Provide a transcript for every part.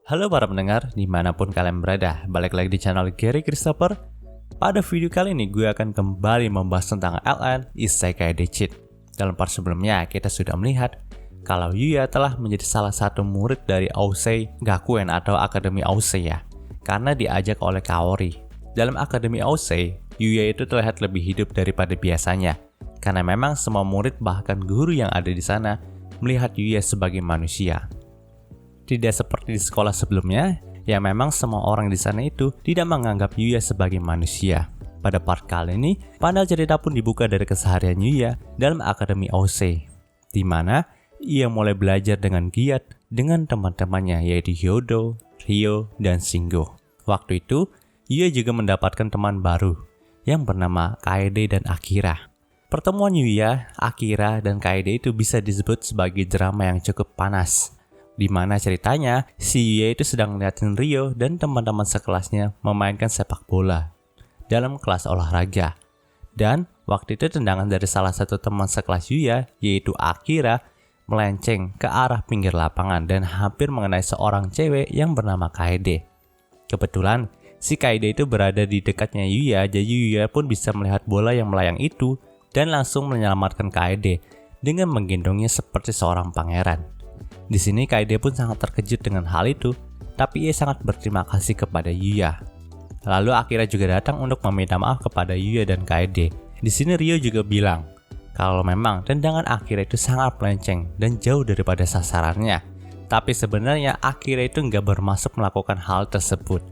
Halo para pendengar, dimanapun kalian berada, balik lagi di channel Gary Christopher. Pada video kali ini gue akan kembali membahas tentang LN Isekai Deceit. Dalam part sebelumnya kita sudah melihat kalau Yuya telah menjadi salah satu murid dari Aosei Gakuen atau Akademi Aosei ya, karena diajak oleh Kaori. Dalam Akademi Aosei, Yuya itu terlihat lebih hidup daripada biasanya, karena memang semua murid bahkan guru yang ada di sana melihat Yuya sebagai manusia. Tidak seperti di sekolah sebelumnya, yang memang semua orang di sana itu tidak menganggap Yuya sebagai manusia. Pada part kali ini, panel cerita pun dibuka dari keseharian Yuya dalam Akademi Aosei, di mana ia mulai belajar dengan giat dengan teman-temannya yaitu Hyodo, Ryo, dan Shingo. Waktu itu, Yuya juga mendapatkan teman baru yang bernama Kaede dan Akira. Pertemuan Yuya, Akira, dan Kaede itu bisa disebut sebagai drama yang cukup panas, di mana ceritanya si Yuya itu sedang ngeliatin Ryo dan teman-teman sekelasnya memainkan sepak bola dalam kelas olahraga. Dan waktu itu tendangan dari salah satu teman sekelas Yuya yaitu Akira melenceng ke arah pinggir lapangan dan hampir mengenai seorang cewek yang bernama Kaede. Kebetulan si Kaede itu berada di dekatnya Yuya, jadi Yuya pun bisa melihat bola yang melayang itu dan langsung menyelamatkan Kaede dengan menggendongnya seperti seorang pangeran. Di sini Kaede pun sangat terkejut dengan hal itu, tapi ia sangat berterima kasih kepada Yuya. Lalu Akira juga datang untuk meminta maaf kepada Yuya dan Kaede. Di sini Ryo juga bilang kalau memang tendangan Akira itu sangat melenceng dan jauh daripada sasarannya. Tapi sebenarnya Akira itu nggak bermaksud melakukan hal tersebut.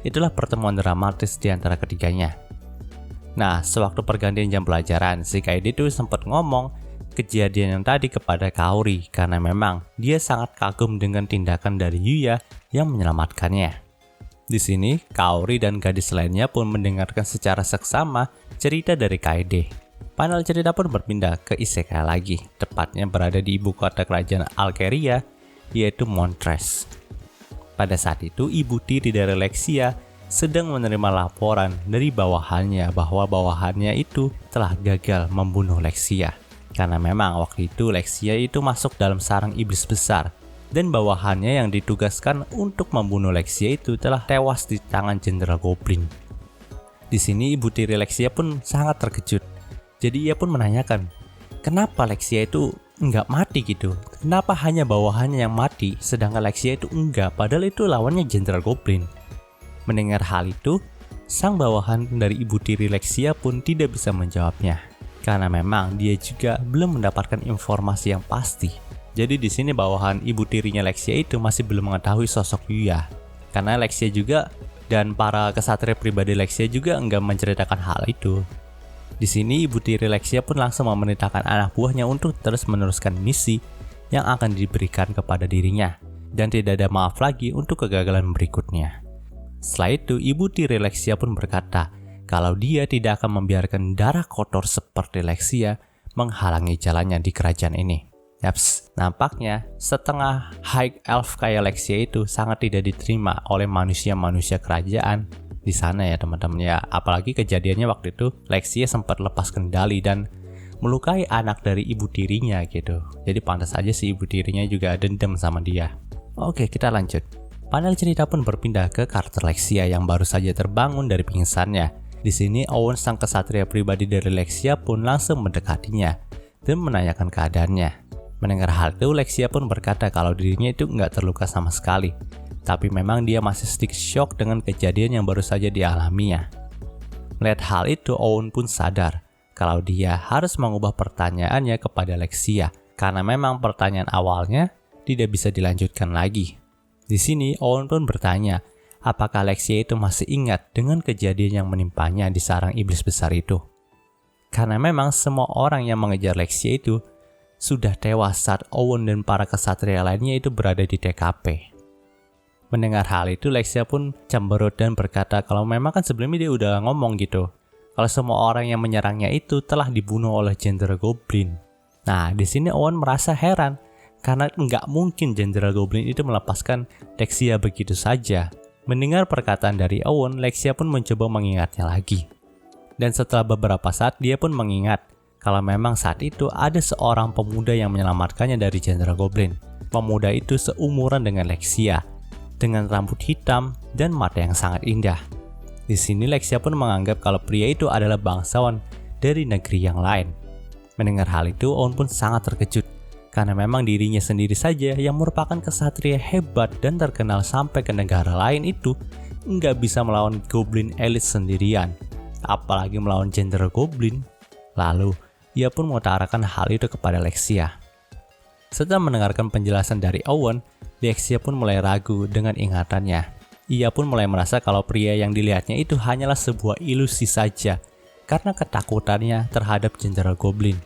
Itulah pertemuan dramatis di antara ketiganya. Nah, sewaktu pergantian jam pelajaran, si Kaede itu sempat ngomong kejadian yang tadi kepada Kaori karena memang dia sangat kagum dengan tindakan dari Yuya yang menyelamatkannya. Di sini, Kaori dan gadis lainnya pun mendengarkan secara seksama cerita dari Kaede. Panel cerita pun berpindah ke Isekai lagi, tepatnya berada di ibu kota kerajaan Alkeria, yaitu Montres. Pada saat itu, ibu tiri dari Lexia sedang menerima laporan dari bawahannya bahwa bawahannya itu telah gagal membunuh Lexia. Karena memang waktu itu Lexia itu masuk dalam sarang iblis besar dan bawahannya yang ditugaskan untuk membunuh Lexia itu telah tewas di tangan Jenderal Goblin. Di sini ibu tiri Lexia pun sangat terkejut. Jadi ia pun menanyakan, kenapa Lexia itu enggak mati gitu? Kenapa hanya bawahannya yang mati sedangkan Lexia itu enggak, padahal itu lawannya Jenderal Goblin? Mendengar hal itu, sang bawahan dari ibu tiri Lexia pun tidak bisa menjawabnya. Karena memang dia juga belum mendapatkan informasi yang pasti. Jadi di sini bawahan ibu tirinya Lexia itu masih belum mengetahui sosok Yuya. Karena Lexia juga dan para kesatria pribadi Lexia juga enggak menceritakan hal itu. Di sini ibu tiri Lexia pun langsung memerintahkan anak buahnya untuk terus meneruskan misi yang akan diberikan kepada dirinya dan tidak ada maaf lagi untuk kegagalan berikutnya. Setelah itu ibu tiri Lexia pun berkata kalau dia tidak akan membiarkan darah kotor seperti Lexia menghalangi jalannya di kerajaan ini. Yaps, nampaknya setengah high elf kayak Lexia itu sangat tidak diterima oleh manusia-manusia kerajaan di sana ya teman-teman ya. Apalagi kejadiannya waktu itu Lexia sempat lepas kendali dan melukai anak dari ibu tirinya gitu. Jadi pantas aja si ibu tirinya juga dendam sama dia. Oke, kita lanjut. Panel cerita pun berpindah ke karakter Lexia yang baru saja terbangun dari pingsannya. Di sini Owen sang kesatria pribadi dari Lexia pun langsung mendekatinya dan menanyakan keadaannya. Mendengar hal itu, Lexia pun berkata kalau dirinya itu nggak terluka sama sekali. Tapi memang dia masih sedikit shock dengan kejadian yang baru saja dialaminya. Melihat hal itu, Owen pun sadar kalau dia harus mengubah pertanyaannya kepada Lexia karena memang pertanyaan awalnya tidak bisa dilanjutkan lagi. Di sini Owen pun bertanya, apakah Lexia itu masih ingat dengan kejadian yang menimpanya di sarang iblis besar itu? Karena memang semua orang yang mengejar Lexia itu sudah tewas saat Owen dan para kesatria lainnya itu berada di TKP. Mendengar hal itu, Lexia pun cemberut dan berkata kalau memang kan sebelumnya dia udah ngomong gitu, kalau semua orang yang menyerangnya itu telah dibunuh oleh Jenderal Goblin. Nah, di sini Owen merasa heran karena nggak mungkin Jenderal Goblin itu melepaskan Lexia begitu saja. Mendengar perkataan dari Owen, Lexia pun mencoba mengingatnya lagi. Dan setelah beberapa saat, dia pun mengingat kalau memang saat itu ada seorang pemuda yang menyelamatkannya dari Jenderal Goblin. Pemuda itu seumuran dengan Lexia. dengan rambut hitam dan mata yang sangat indah. Di sini Lexia pun menganggap kalau pria itu adalah bangsawan dari negeri yang lain. Mendengar hal itu, Owen pun sangat terkejut karena memang dirinya sendiri saja yang merupakan kesatria hebat dan terkenal sampai ke negara lain itu nggak bisa melawan goblin elit sendirian, apalagi melawan jenderal goblin. Lalu, ia pun mengutarakan hal itu kepada Lexia. Setelah mendengarkan penjelasan dari Owen, Lexia pun mulai ragu dengan ingatannya. Ia pun mulai merasa kalau pria yang dilihatnya itu hanyalah sebuah ilusi saja karena ketakutannya terhadap jenderal goblin.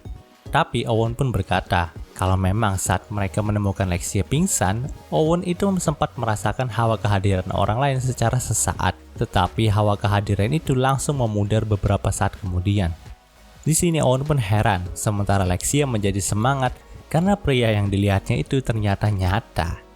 Tapi Owen pun berkata, kalau memang saat mereka menemukan Lexia pingsan, Owen itu sempat merasakan hawa kehadiran orang lain secara sesaat, tetapi hawa kehadiran itu langsung memudar beberapa saat kemudian. Di sini Owen pun heran, sementara Lexia menjadi semangat karena pria yang dilihatnya itu ternyata nyata.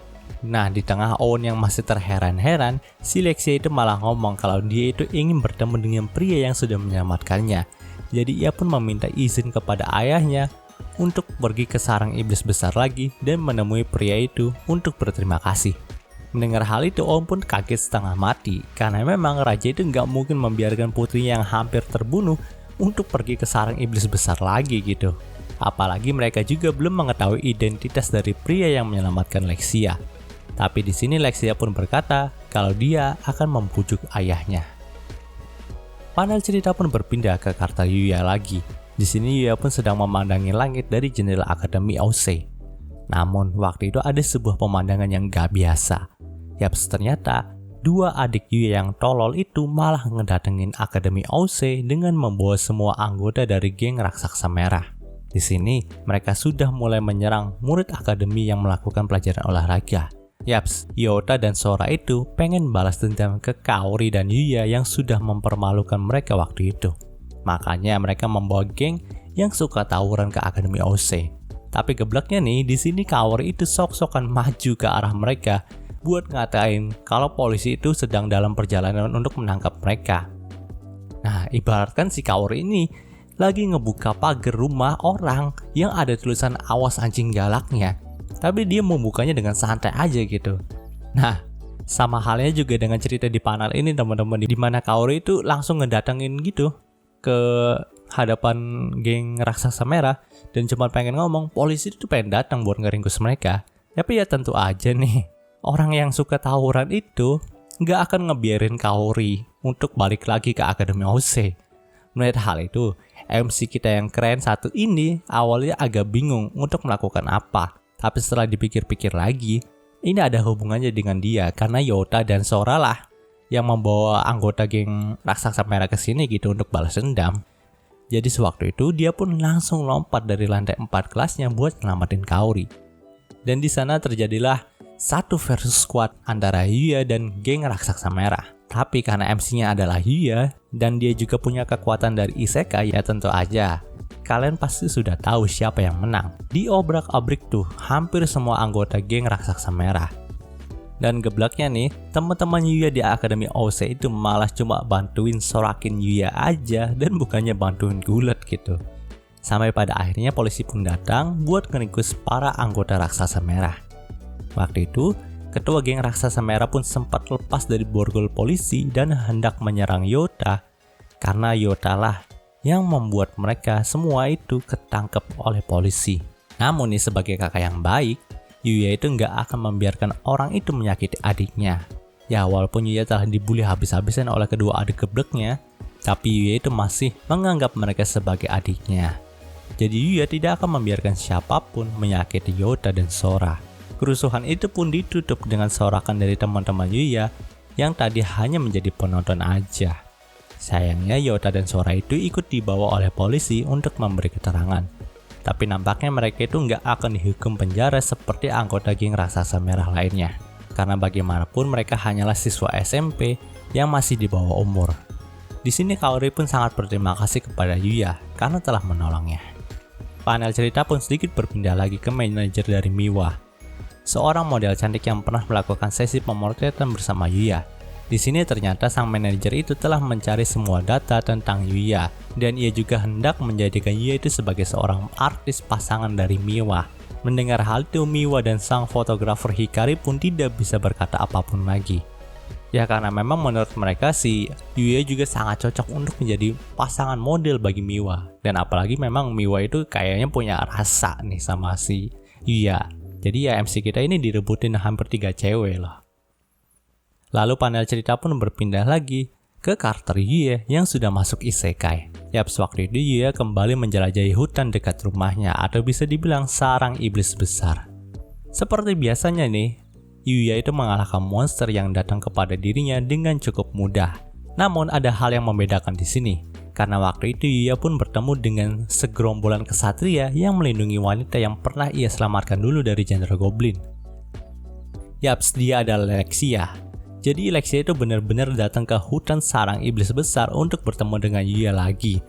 Nah, di tengah Owen yang masih terheran-heran, si Lexia itu malah ngomong kalau dia itu ingin bertemu dengan pria yang sudah menyelamatkannya. Jadi ia pun meminta izin kepada ayahnya untuk pergi ke sarang iblis besar lagi dan menemui pria itu untuk berterima kasih. Mendengar hal itu, Owen pun kaget setengah mati karena memang raja itu nggak mungkin membiarkan putrinya yang hampir terbunuh untuk pergi ke sarang iblis besar lagi gitu. Apalagi mereka juga belum mengetahui identitas dari pria yang menyelamatkan Lexia. Tapi di sini Lexia pun berkata kalau dia akan membujuk ayahnya. Panel cerita pun berpindah ke Karta Yuya lagi. Di sini Yuya pun sedang memandangi langit dari jendela Akademi Ousei. Namun waktu itu ada sebuah pemandangan yang gak biasa. Yaps, ternyata dua adik Yuya yang tolol itu malah ngedatengin Akademi Ousei dengan membawa semua anggota dari geng raksasa merah. Di sini mereka sudah mulai menyerang murid akademi yang melakukan pelajaran olahraga. Yaps, Yota dan Sora itu pengen balas dendam ke Kaori dan Yuya yang sudah mempermalukan mereka waktu itu. Makanya mereka membawa geng yang suka tawuran ke Akademi Ousei. Tapi gebleknya nih, di sini Kaori itu sok-sokan maju ke arah mereka buat ngatain kalau polisi itu sedang dalam perjalanan untuk menangkap mereka. Nah, ibaratkan si Kaori ini lagi ngebuka pagar rumah orang yang ada tulisan "Awas anjing galaknya", tapi dia membukanya dengan santai aja gitu. Nah, sama halnya juga dengan cerita di panel ini teman-teman, di mana Kaori itu langsung ngedatengin gitu ke hadapan geng raksasa merah dan cuma pengen ngomong polisi itu pengen datang buat ngeringkus mereka. Tapi ya tentu aja nih, orang yang suka tawuran itu nggak akan ngebiarin Kaori untuk balik lagi ke Akademi Ousei. Melihat hal itu, MC kita yang keren satu ini awalnya agak bingung untuk melakukan apa. Tapi setelah dipikir-pikir lagi, ini ada hubungannya dengan dia karena Yota dan Sora lah yang membawa anggota geng raksasa merah ke sini gitu untuk balas dendam. Jadi sewaktu itu dia pun langsung lompat dari lantai 4 kelasnya buat nyelamatin Kaori. Dan di sana terjadilah satu versus squad antara Yuya dan geng raksasa merah. Tapi karena MC-nya adalah Yuya dan dia juga punya kekuatan dari isekai, ya tentu aja kalian pasti sudah tahu siapa yang menang. Diobrak-abrik tuh hampir semua anggota geng raksasa merah. Dan geblaknya nih, teman-teman Yuya di Akademi Ousei itu malah cuma bantuin sorakin Yuya aja dan bukannya bantuin gulat gitu. Sampai pada akhirnya polisi pun datang buat ngeringkus para anggota raksasa merah. Waktu itu, ketua geng raksasa merah pun sempat lepas dari borgol polisi dan hendak menyerang Yota karena Yota lah yang membuat mereka semua itu ketangkep oleh polisi. Namun nih, sebagai kakak yang baik, Yuya itu nggak akan membiarkan orang itu menyakiti adiknya. Ya walaupun Yuya telah dibully habis-habisan oleh kedua adik gebleknya, tapi Yuya itu masih menganggap mereka sebagai adiknya. Jadi Yuya tidak akan membiarkan siapapun menyakiti Yota dan Sora. Kerusuhan itu pun ditutup dengan sorakan dari teman-teman Yuya yang tadi hanya menjadi penonton aja. Sayangnya Yota dan Sora itu ikut dibawa oleh polisi untuk memberi keterangan. Tapi nampaknya mereka itu nggak akan dihukum penjara seperti anggota geng raksasa merah lainnya. Karena bagaimanapun mereka hanyalah siswa SMP yang masih di bawah umur. Di sini Kaori pun sangat berterima kasih kepada Yuya karena telah menolongnya. Panel cerita pun sedikit berpindah lagi ke manajer dari Miwa, seorang model cantik yang pernah melakukan sesi pemotretan bersama Yuya. Di sini ternyata sang manajer itu telah mencari semua data tentang Yuya dan ia juga hendak menjadikan Yuya itu sebagai seorang artis pasangan dari Miwa. Mendengar hal itu, Miwa dan sang fotografer Hikari pun tidak bisa berkata apapun lagi. Ya karena memang menurut mereka si Yuya juga sangat cocok untuk menjadi pasangan model bagi Miwa. Dan apalagi memang Miwa itu kayaknya punya rasa nih sama si Yuya. Jadi ya MC kita ini direbutin hampir 3 cewek loh. Lalu panel cerita pun berpindah lagi ke karakter Yuya yang sudah masuk isekai. Yaps, waktu itu Yuya kembali menjelajahi hutan dekat rumahnya atau bisa dibilang sarang iblis besar. Seperti biasanya nih, Yuya itu mengalahkan monster yang datang kepada dirinya dengan cukup mudah. Namun ada hal yang membedakan di sini, karena waktu itu Yuya pun bertemu dengan segerombolan kesatria yang melindungi wanita yang pernah ia selamatkan dulu dari genre goblin. Yaps, dia adalah Lexia. Jadi Lexia itu benar-benar datang ke hutan sarang iblis besar untuk bertemu dengan Yuya lagi.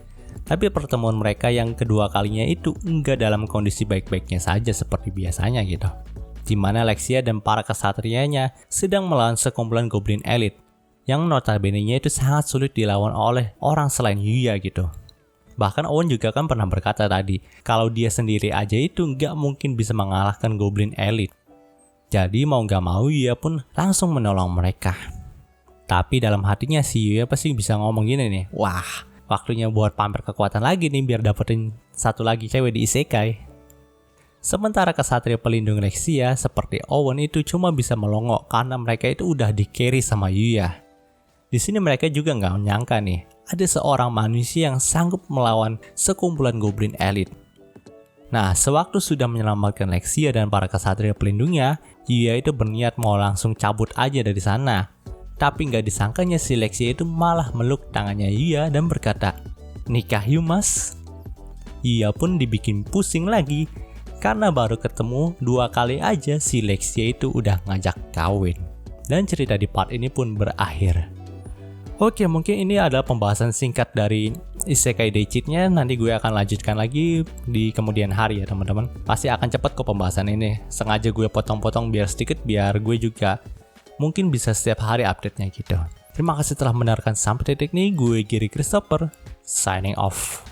Tapi pertemuan mereka yang kedua kalinya itu enggak dalam kondisi baik-baiknya saja seperti biasanya gitu. Di mana Lexia dan para kesatrianya sedang melawan sekumpulan goblin elit yang notabene-nya itu sangat sulit dilawan oleh orang selain Yuya gitu. Bahkan Owen juga kan pernah berkata tadi kalau dia sendiri aja itu nggak mungkin bisa mengalahkan goblin elit. Jadi mau nggak mau Yuya pun langsung menolong mereka. Tapi dalam hatinya si Yuya pasti bisa ngomong gini nih, wah waktunya buat pamer kekuatan lagi nih biar dapetin satu lagi cewek di isekai. Sementara kesatria pelindung Lexia seperti Owen itu cuma bisa melongo karena mereka itu udah di-carry sama Yuya. Di sini mereka juga nggak menyangka nih, ada seorang manusia yang sanggup melawan sekumpulan goblin elit. Nah, sewaktu sudah menyelamatkan Lexia dan para kesatria pelindungnya, Yuya itu berniat mau langsung cabut aja dari sana. Tapi nggak disangkanya si Lexia itu malah meluk tangannya Yuya dan berkata, "Nikah yuk mas." Yuya pun dibikin pusing lagi, karena baru ketemu 2 kali aja si Lexia itu udah ngajak kawin. Dan cerita di part ini pun berakhir. Oke, mungkin ini adalah pembahasan singkat dari Isekai Dechit-nya. Nanti gue akan lanjutkan lagi di kemudian hari ya teman-teman. Pasti akan cepet kok pembahasan ini. Sengaja gue potong-potong biar sedikit, biar gue juga mungkin bisa setiap hari update-nya gitu. Terima kasih telah mendengarkan sampai titik ini. Gue Gary Christopher, signing off.